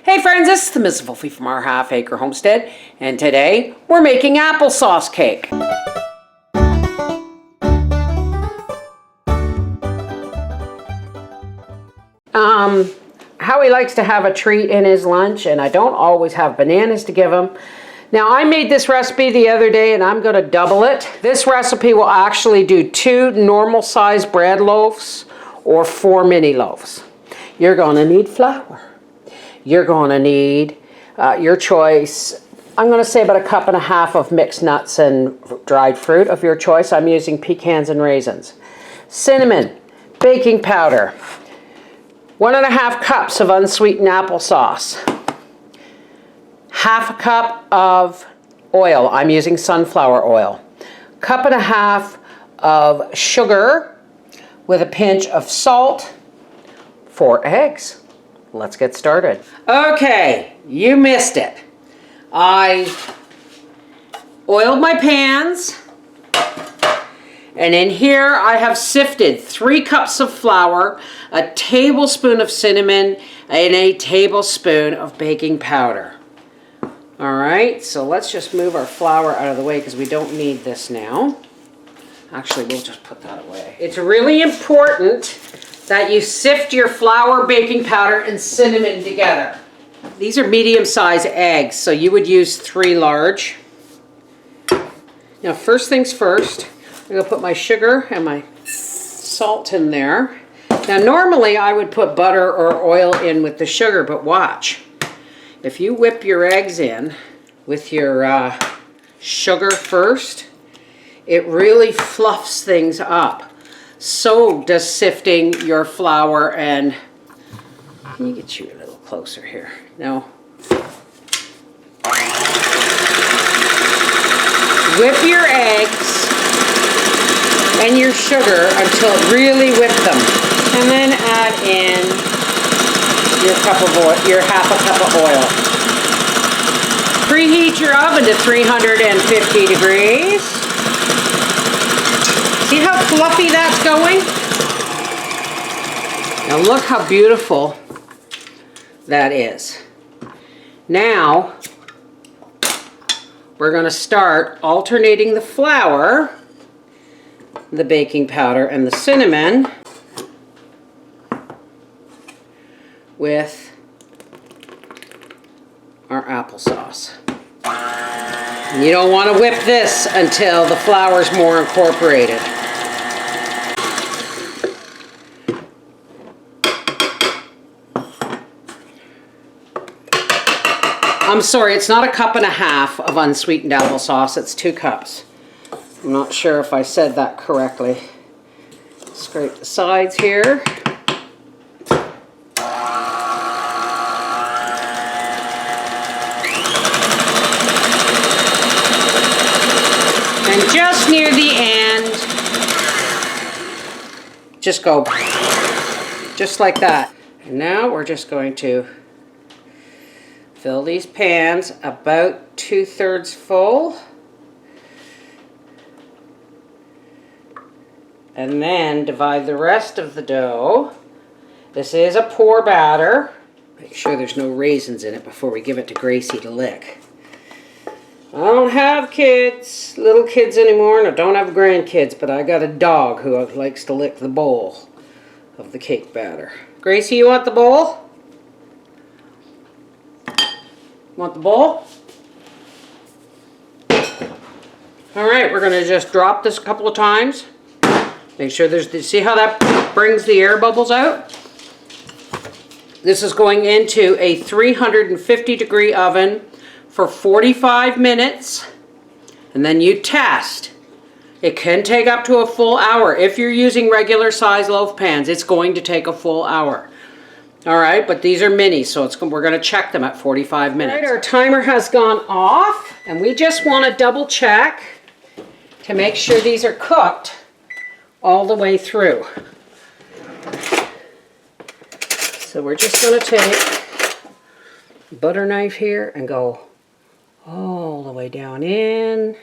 Hey friends, this is the Miss Wolfie from our Half Acre Homestead, and today we're making applesauce cake. Howie likes to have a treat in his lunch, and I don't always have bananas to give him. Now I made this recipe the other day and I'm going to double it. This recipe will actually do 2 normal size bread loaves or 4 mini loaves. You're going to need flour. You're going to need your choice. I'm going to say about 1.5 cups of mixed nuts and dried fruit of your choice. I'm using pecans and raisins. Cinnamon, baking powder, 1.5 cups of unsweetened applesauce, 1/2 cup of oil. I'm using sunflower oil. 1.5 cups of sugar with a pinch of salt, 4 eggs. Let's get started. Okay, you missed it. I oiled my pans, and in here I have sifted 3 cups of flour, a tablespoon of cinnamon, and a tablespoon of baking powder. All right, so let's just move our flour out of the way because we don't need this now. Actually, we'll just put that away. It's really important that you sift your flour, baking powder, and cinnamon together. These are medium-sized eggs, so you would use 3 large. Now, first things first, I'm going to put my sugar and my salt in there. Now, normally I would put butter or oil in with the sugar, but watch. If you whip your eggs in with your sugar first, it really fluffs things up. So does sifting your flour and... Let me get you a little closer here. Now, whip your eggs and your sugar until it really whipped them. And then add in your 1/2 cup of oil. Preheat your oven to 350 degrees. See how fluffy that's going? Now look how beautiful that is. Now we're going to start alternating the flour, the baking powder, and the cinnamon with our applesauce. And you don't want to whip this until the flour's more incorporated. I'm sorry, it's not 1.5 cups of unsweetened applesauce, it's 2 cups. I'm not sure if I said that correctly. Scrape the sides here. And just near the end, just go, just like that. And now we're just going to fill these pans about 2/3 full. And then divide the rest of the dough. This is a pour batter. Make sure there's no raisins in it before we give it to Gracie to lick. I don't have kids, little kids anymore, and I don't have grandkids, but I got a dog who likes to lick the bowl of the cake batter. Gracie, you want the bowl? Want the bowl? All right, we're going to just drop this a couple of times. Make sure see how that brings the air bubbles out? This is going into a 350 degree oven for 45 minutes, and then you test. It can take up to a full hour. If you're using regular size loaf pans, it's going to take a full hour. All right, but these are minis, so we're going to check them at 45 minutes. All right, our timer has gone off, and we just want to double check to make sure these are cooked all the way through. So we're just going to take a butter knife here and go all the way down in,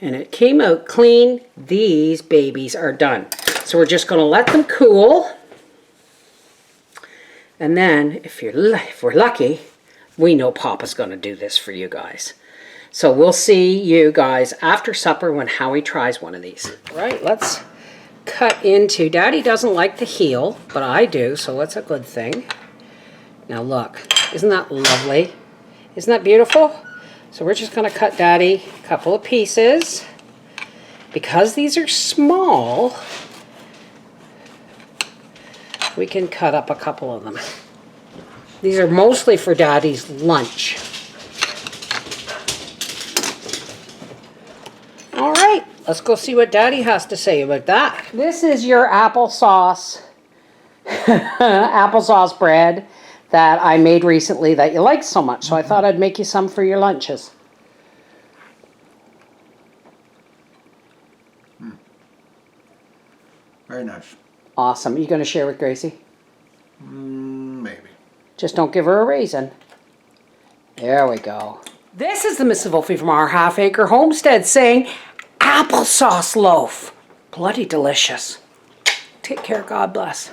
and it came out clean. These babies are done. So we're just going to let them cool. And then, if we're lucky, We know Papa's going to do this for you guys. So we'll see you guys after supper when Howie tries one of these. All right, let's cut into, Daddy doesn't like the heel, but I do, so that's a good thing. Now look, isn't that lovely? Isn't that beautiful? So we're just going to cut Daddy a couple of pieces. Because these are small, we can cut up a couple of them. These are mostly for Daddy's lunch. All right, let's go see what Daddy has to say about that. This is your applesauce, applesauce bread that I made recently that you liked so much. So I thought I'd make you some for your lunches. Very nice. Awesome. Are you going to share with Gracie? Maybe. Just don't give her a raisin. There we go. This is the Mrs. Wolfie from our half-acre homestead saying, applesauce loaf. Bloody delicious. Take care. God bless.